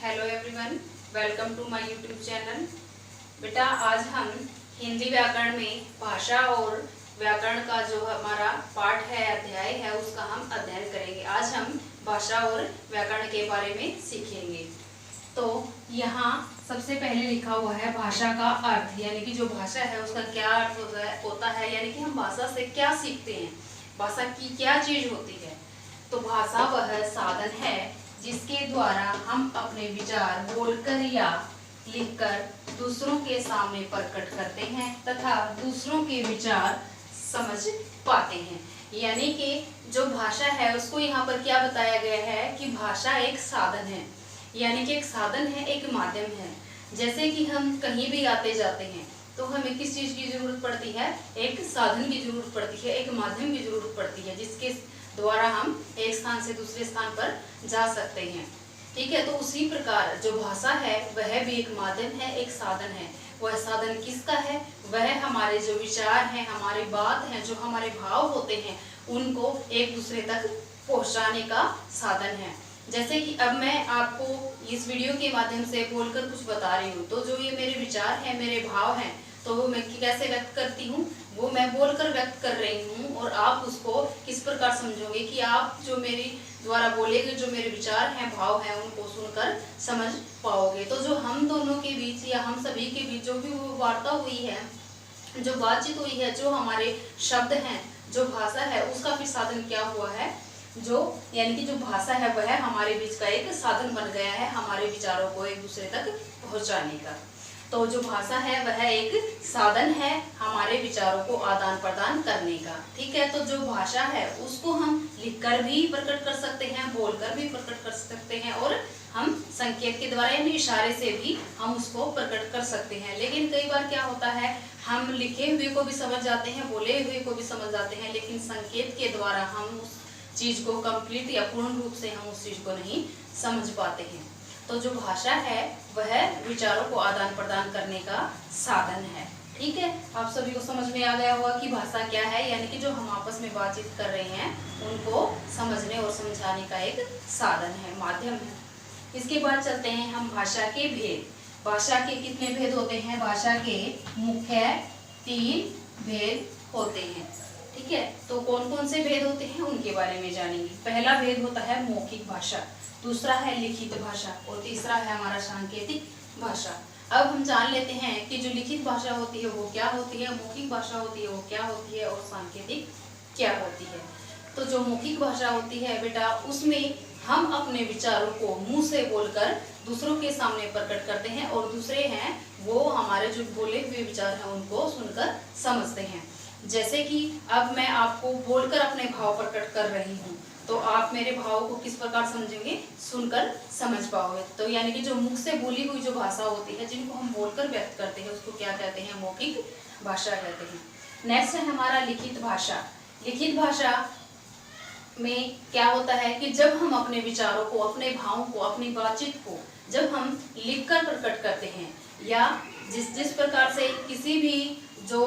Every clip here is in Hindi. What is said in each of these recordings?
Hello everyone, welcome to my YouTube channel. बेटा, आज हम हिंदी व्याकरण में भाषा और व्याकरण का जो हमारा पाठ है, अध्याय है, उसका हम अध्ययन करेंगे। आज हम भाषा और व्याकरण के बारे में सीखेंगे। तो यहाँ सबसे पहले लिखा हुआ है भाषा का अर्थ, यानी कि जो भाषा है उसका क्या अर्थ होता है, यानी कि हम भाषा से क्या सीखते हैं, भाषा की क्या चीज होती है। तो भाषा वह साधन है जिसके द्वारा हम अपने विचार बोलकर या लिखकर दूसरों के सामने प्रकट करते हैं तथा दूसरों के विचार समझ पाते हैं। यानी कि जो भाषा है उसको यहाँ पर क्या बताया गया है कि भाषा एक साधन है, यानी कि एक साधन है, एक माध्यम है। जैसे कि हम कहीं भी आते जाते हैं तो हमें किस चीज की जरूरत पड़ती है, एक साधन की जरूरत पड़ती है, एक माध्यम की जरूरत पड़ती है, जिसके द्वारा हम एक स्थान से दूसरे स्थान पर जा सकते हैं। ठीक है, तो उसी प्रकार जो भाषा है वह भी एक माध्यम है, एक साधन है। वह साधन किसका है? वह हमारे जो विचार हैं, हमारी बात है, जो हमारे भाव होते हैं, उनको एक दूसरे तक पहुंचाने का साधन है। जैसे कि अब मैं आपको इस वीडियो के माध्यम से बोलकर कुछ बता रही हूँ, तो जो ये मेरे विचार हैं, मेरे भाव हैं, तो वो मैं कैसे व्यक्त करती हूँ, वो मैं बोलकर व्यक्त कर रही हूँ। और आप उसको किस प्रकार समझोगे कि आप जो मेरी द्वारा बोले गए जो मेरे विचार हैं, भाव हैं, उनको सुनकर समझ पाओगे। तो जो हम दोनों के बीच या हम सभी के बीच जो भी वो वार्ता हुई है, जो बातचीत हुई है, जो हमारे शब्द हैं, जो भाषा है, उसका फिर साधन क्या हुआ है, जो यानी कि जो भाषा है वह हमारे बीच का एक साधन बन गया है, हमारे विचारों को एक दूसरे तक पहुंचाने का। तो जो भाषा है वह एक साधन है हमारे विचारों को आदान प्रदान करने का। ठीक है, तो जो भाषा है उसको हम लिखकर भी प्रकट कर सकते हैं, बोलकर भी प्रकट कर सकते हैं, और हम संकेत के द्वारा यानी इशारे से भी हम उसको प्रकट कर सकते हैं। लेकिन कई बार क्या होता है, हम लिखे हुए को भी समझ जाते हैं, बोले हुए को भी समझ जाते हैं, लेकिन संकेत के द्वारा हम उस चीज को कंप्लीट या पूर्ण रूप से हम उस चीज को नहीं समझ पाते हैं। तो जो भाषा है वह विचारों को आदान प्रदान करने का साधन है। ठीक है, आप सभी को समझ में आ गया होगा कि भाषा क्या है, यानी कि जो हम आपस में बातचीत कर रहे हैं उनको समझने और समझाने का एक साधन है, माध्यम है। इसके बाद चलते हैं हम भाषा के भेद। भाषा के कितने भेद होते हैं? भाषा के मुख्य 3 भेद होते हैं। ठीक है, तो कौन कौन से भेद होते हैं उनके बारे में जानेंगे। पहला भेद होता है मौखिक भाषा, दूसरा है लिखित भाषा, और तीसरा है हमारा सांकेतिक भाषा। अब हम जान लेते हैं कि जो लिखित भाषा होती है वो क्या होती है, मौखिक भाषा होती है वो क्या होती है, और सांकेतिक क्या होती है। तो जो मौखिक भाषा होती है बेटा, उसमें हम अपने विचारों को मुंह से बोलकर दूसरों के सामने प्रकट करते हैं, और दूसरे हैं वो हमारे जो बोले हुए विचार हैं उनको सुनकर समझते हैं। जैसे कि अब मैं आपको बोलकर अपने भाव प्रकट कर रही हूँ, तो आप मेरे भाव को किस प्रकार समझेंगे? सुनकर समझ पाओगे। तो यानी कि जो मुख से बोली हुई जो भाषा होती है, जिनको हम बोलकर व्यक्त करते हैं, उसको क्या कहते हैं? मौखिक भाषा कहते हैं। नेक्स्ट है हमारा लिखित भाषा। लिखित भाषा में क्या होता है कि जब हम अपने विचारों को, अपने भावों को, अपनी बातचीत को जब हम लिखकर प्रकट करते हैं, या जिस प्रकार से किसी भी जो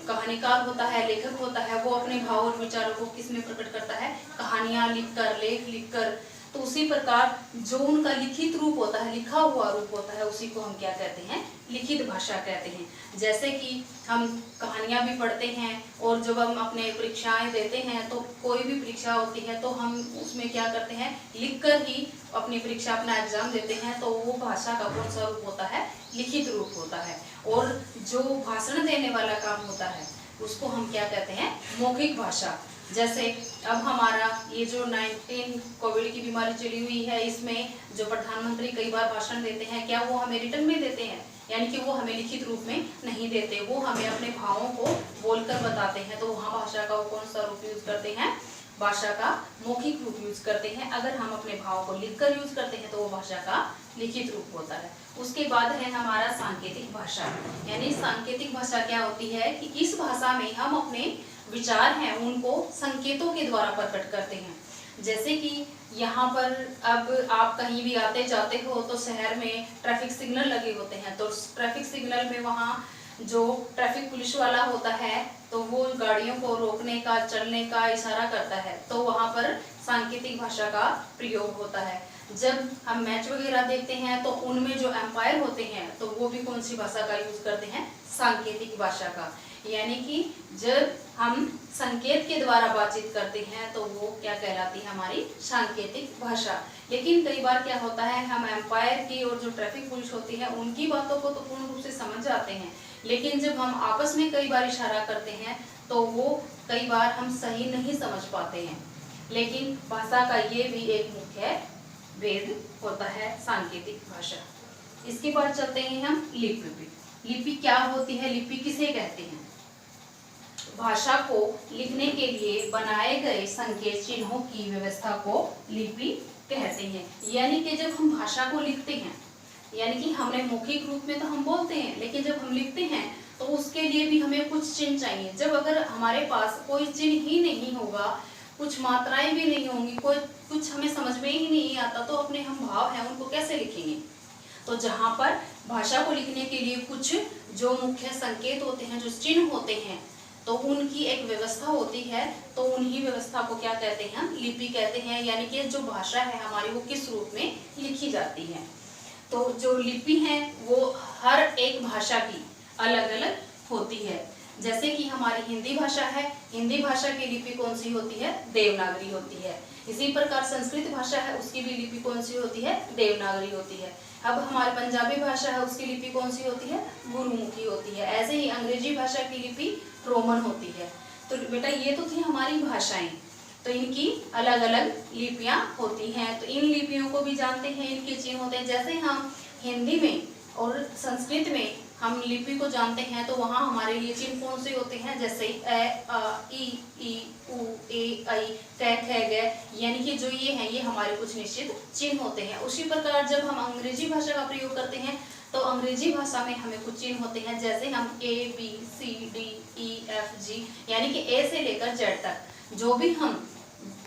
कहानीकार होता है, लेखक होता है, वो अपने भाव और विचारों को किस में प्रकट करता है? कहानियां लिखकर, लेख लिखकर। तो उसी प्रकार जो उनका लिखित रूप होता है, लिखा हुआ रूप होता है, उसी को हम क्या कहते हैं? लिखित भाषा कहते हैं। जैसे कि हम कहानियां भी पढ़ते हैं, और जब हम अपने परीक्षाएं देते हैं, तो कोई भी परीक्षा होती है तो हम उसमें क्या करते हैं? लिखकर ही अपनी परीक्षा, अपना एग्जाम देते हैं। तो वो भाषा का कौन सा रूप होता है? लिखित रूप होता है। और जो भाषण देने वाला काम होता है उसको हम क्या कहते हैं? मौखिक भाषा। जैसे अब हमारा ये जो 19 कोविड की बीमारी चली हुई है, इसमें जो प्रधानमंत्री कई बार भाषण देते हैं, क्या वो हमें रिटर्न में देते हैं? यानी कि वो हमें लिखित रूप में नहीं देते, वो हमें अपने भावों को बोलकर बताते हैं। तो वहाँ भाषा का वो कौन सा रूप यूज करते हैं? भाषा का मौखिक रूप यूज करते हैं। अगर हम अपने भाव को लिखकर यूज करते हैं तो वो भाषा का लिखित रूप होता है। उसके बाद है हमारा सांकेतिक भाषा। यानी सांकेतिक भाषा क्या होती है कि इस भाषा में हम अपने विचार हैं उनको संकेतों के द्वारा प्रकट करते हैं। जैसे कि यहाँ पर अब आप कहीं भी आते जाते हो तो शहर में ट्रैफिक सिग्नल लगे होते हैं, तो ट्रैफिक सिग्नल में वहाँ जो ट्रैफिक पुलिस वाला होता है तो वो गाड़ियों को रोकने का, चलने का इशारा करता है। तो वहाँ पर सांकेतिक भाषा का प्रयोग होता है। जब हम मैच वगैरह देखते हैं तो उनमें जो एम्पायर होते हैं तो वो भी कौन सी भाषा का यूज करते हैं? सांकेतिक भाषा का। यानी कि जब हम संकेत के द्वारा बातचीत करते हैं तो वो क्या कहलाती है? हमारी सांकेतिक भाषा। लेकिन कई बार क्या होता है, हम एम्पायर की और जो ट्रैफिक पुलिस होती है उनकी बातों को तो पूर्ण रूप से समझ जाते हैं, लेकिन जब हम आपस में कई बार इशारा करते हैं तो वो कई बार हम सही नहीं समझ पाते हैं। लेकिन भाषा का ये भी एक मुख्य भेद होता है, सांकेतिक भाषा। इसके बाद चलते हैं हम लिपि पे। लिपि क्या होती है? लिपि किसे कहते हैं? भाषा को लिखने के लिए बनाए गए संकेत चिन्हों की व्यवस्था को लिपि कहते हैं। यानी कि जब हम भाषा को लिखते हैं, यानी कि हमने मौखिक रूप में तो हम बोलते हैं, लेकिन जब हम लिखते हैं तो उसके लिए भी हमें कुछ चिन्ह चाहिए। जब अगर हमारे पास कोई चिन्ह ही नहीं होगा, कुछ मात्राएं भी नहीं होंगी, कोई कुछ हमें समझ में ही नहीं आता, तो अपने हम भाव हैं उनको कैसे लिखेंगे? तो जहाँ पर भाषा को लिखने के लिए कुछ जो मुख्य संकेत होते हैं, जो चिन्ह होते हैं, तो उनकी एक व्यवस्था होती है, तो उन्हीं व्यवस्था को क्या कहते हैं? हम लिपि कहते हैं। यानी कि जो भाषा है हमारी वो किस रूप में लिखी जाती है। तो जो लिपि है वो हर एक भाषा की अलग अलग होती है। जैसे कि हमारी हिंदी भाषा है, हिंदी भाषा की लिपि कौन सी होती है? देवनागरी होती है। इसी प्रकार संस्कृत भाषा है, उसकी भी लिपि कौन सी होती है? देवनागरी होती है। अब हमारी पंजाबी भाषा है, उसकी लिपि कौन सी होती है? गुरुमुखी होती है। ऐसे ही अंग्रेजी भाषा की लिपि रोमन होती है। तो बेटा ये तो थी हमारी भाषाएं, तो इनकी अलग अलग लिपियां होती हैं। तो इन लिपियों को भी जानते हैं, इनके चिन्ह होते हैं। जैसे हम हिंदी में और संस्कृत में हम लिपि को जानते हैं, तो वहाँ हमारे लिए चिन्ह कौन से होते हैं? जैसे अ, आ, ई, उ, ए, ऐ, क, ख, ग, यानी कि जो ये हैं ये हमारे कुछ निश्चित चिन्ह होते हैं। उसी प्रकार जब हम अंग्रेजी भाषा का प्रयोग करते हैं तो अंग्रेजी भाषा में हमें कुछ चिन्ह होते हैं। जैसे हम A, B, C, D, E, F, G, यानी कि A से लेकर Z तक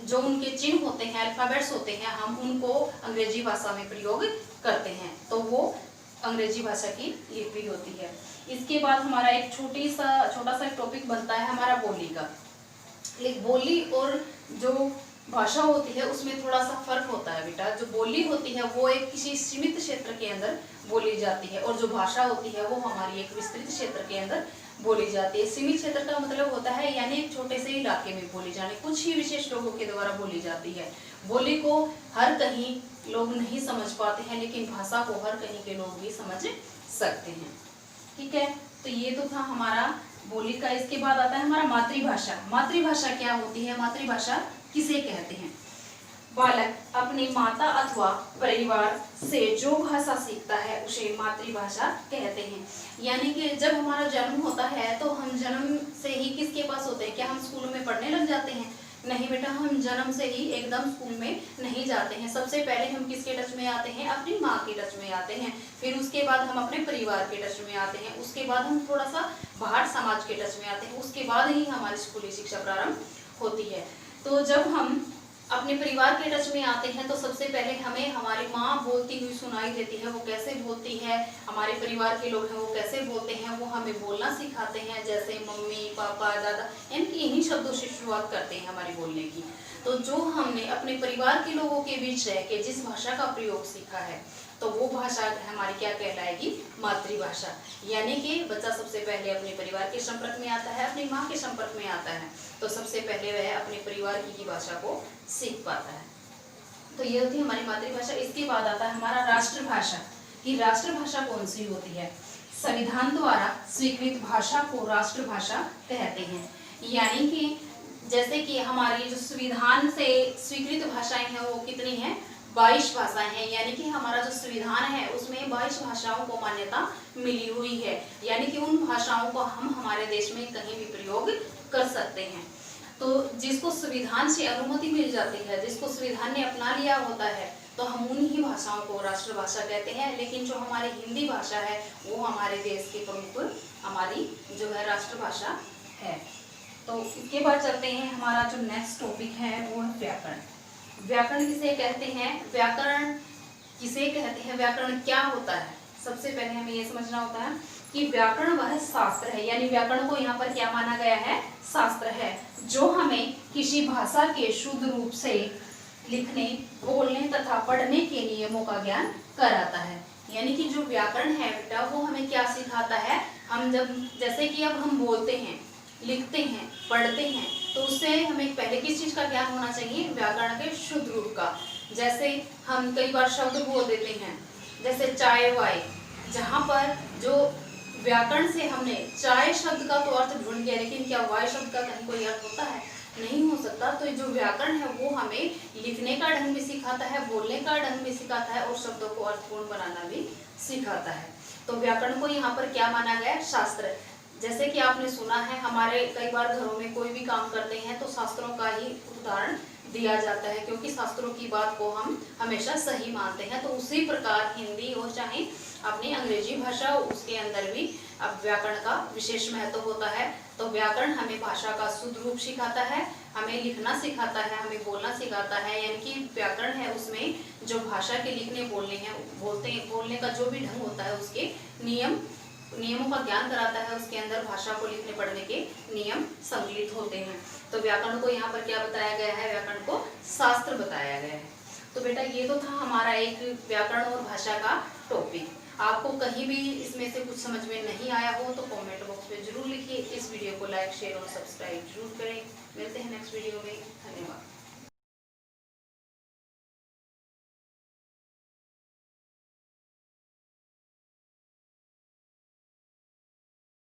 जो उनके चिन्ह होते हैं, अल्फाबेट्स होते हैं, हम उनको अंग्रेजी भाषा में प्रयोग करते हैं। तो वो अंग्रेजी भाषा की लिपि होती है। इसके बाद हमारा एक छोटा सा टॉपिक बनता है हमारा बोली का। बोली और जो भाषा होती है उसमें थोड़ा सा फर्क होता है बेटा। जो बोली होती है वो एक किसी सीमित क्षेत्र के अंदर बोली जाती है, और जो भाषा होती है वो हमारी एक विस्तृत क्षेत्र के अंदर बोली जाती है। सीमित क्षेत्र का मतलब होता है यानी एक छोटे से इलाके में बोली जाने, कुछ ही विशेष लोगों के द्वारा बोली जाती है। बोली को हर कहीं लोग नहीं समझ पाते हैं, लेकिन भाषा को हर कहीं के लोग भी समझ सकते हैं। ठीक है, तो ये तो था हमारा बोली का। इसके बाद आता है हमारा मातृभाषा। मातृभाषा क्या होती है? मातृभाषा किसे कहते हैं? बालक अपनी माता अथवा परिवार से जो भाषा सीखता है उसे मातृभाषा कहते हैं। यानी कि जब हमारा जन्म होता है तो हम जन्म से ही किसके पास होते हैं? क्या हम स्कूल में पढ़ने लग जाते हैं? नहीं बेटा, हम जन्म से ही एकदम स्कूल में नहीं जाते हैं। सबसे पहले हम किसके टच में आते हैं? अपनी माँ के टच में आते हैं। फिर उसके बाद हम अपने परिवार के टच में आते हैं। उसके बाद हम थोड़ा सा बाहर समाज के टच में आते हैं। उसके बाद ही हमारी स्कूली शिक्षा प्रारंभ होती है। तो जब हम अपने परिवार के टच में आते हैं तो सबसे पहले हमें हमारी माँ बोलती हुई सुनाई देती है। वो कैसे बोलती है, हमारे परिवार के लोग हैं वो कैसे बोलते हैं, वो हमें बोलना सिखाते हैं। जैसे मम्मी, पापा, दादा, इन्हीं शब्दों से शुरुआत करते हैं हमारी बोलने की। तो जो हमने अपने परिवार के लोगों के बीच रह के जिस भाषा का प्रयोग सीखा है तो वो भाषा हमारी क्या कहलाएगी? मातृभाषा। यानी कि बच्चा सबसे पहले अपने परिवार के संपर्क में आता है, अपनी माँ के संपर्क में आता है, तो सबसे पहले वह अपने परिवार की भाषा को सीख पाता है। तो ये होती है हमारी मातृभाषा। इसके बाद आता है हमारा राष्ट्रभाषा। कि राष्ट्रभाषा कौन सी होती है? संविधान द्वारा स्वीकृत भाषा को राष्ट्रभाषा कहते हैं। यानी कि जैसे कि हमारी जो संविधान से स्वीकृत भाषाएं हैं वो कितनी हैं? 22 भाषाएं हैं। यानी कि हमारा जो संविधान है उसमें 22 भाषाओं को मान्यता मिली हुई है। यानी कि उन भाषाओं को हम हमारे देश में कहीं भी प्रयोग कर सकते हैं। तो जिसको संविधान से अनुमति मिल जाती है, जिसको संविधान ने अपना लिया होता है, तो हम उन्हीं भाषाओं को राष्ट्रभाषा कहते हैं। लेकिन जो हमारी हिंदी भाषा है वो हमारे देश की प्रमुख हमारी जो है राष्ट्रभाषा है। तो इसके बाद चलते हैं, हमारा जो नेक्स्ट टॉपिक है वो है व्याकरण। व्याकरण किसे कहते हैं? व्याकरण किसे कहते हैं? व्याकरण क्या होता है? सबसे पहले हमें ये समझना होता है कि व्याकरण वह शास्त्र है, यानी व्याकरण को यहाँ पर क्या माना गया है? शास्त्र है, जो हमें किसी भाषा के शुद्ध रूप से लिखने, बोलने तथा पढ़ने के नियमों का ज्ञान कराता है। यानी कि जो व्याकरण है बेटा वो हमें क्या सिखाता है, हम जब जैसे कि अब हम बोलते हैं, लिखते हैं, पढ़ते हैं, तो उससे हमें पहले किस चीज का ज्ञान होना चाहिए, व्याकरण के शुद्ध रूप का। जैसे हम कई बार शब्द बोल देते हैं, जैसे चाय वाय, जहाँ पर जो व्याकरण से हमने चाय शब्द का तो अर्थ ढूंढ लिया, लेकिन क्या वाय शब्द का कहीं कोई अर्थ होता है, नहीं हो सकता। तो जो व्याकरण है वो हमें लिखने का ढंग भी सिखाता है, बोलने का ढंग भी सिखाता है और शब्दों को अर्थपूर्ण बनाना भी सिखाता है। तो व्याकरण को यहाँ पर क्या माना गया है, शास्त्र। जैसे कि आपने सुना है, हमारे कई बार घरों में कोई भी काम करते हैं तो शास्त्रों का ही उदाहरण दिया जाता है, क्योंकि शास्त्रों की बात को हम हमेशा सही मानते हैं। तो उसी प्रकार हिंदी हो चाहे अपनी अंग्रेजी भाषा, उसके अंदर भी अब व्याकरण का विशेष महत्व होता है। तो व्याकरण हमें भाषा का शुद्ध रूप सिखाता है, हमें लिखना सिखाता है, हमें बोलना सिखाता है। यानी कि व्याकरण है उसमें जो भाषा के लिखने बोलने हैं, बोलने का जो भी ढंग होता है उसके नियमों का ज्ञान कराता है। उसके अंदर भाषा को लिखने पढ़ने के नियम सम्मिलित होते हैं। तो व्याकरण को यहाँ पर क्या बताया गया है, व्याकरण को शास्त्र बताया गया है। तो बेटा ये तो था हमारा एक व्याकरण और भाषा का टॉपिक। आपको कहीं भी इसमें से कुछ समझ में नहीं आया हो तो कमेंट बॉक्स में जरूर लिखिए। इस वीडियो को लाइक, शेयर और सब्सक्राइब जरूर करें। मिलते हैं नेक्स्ट वीडियो में। धन्यवाद।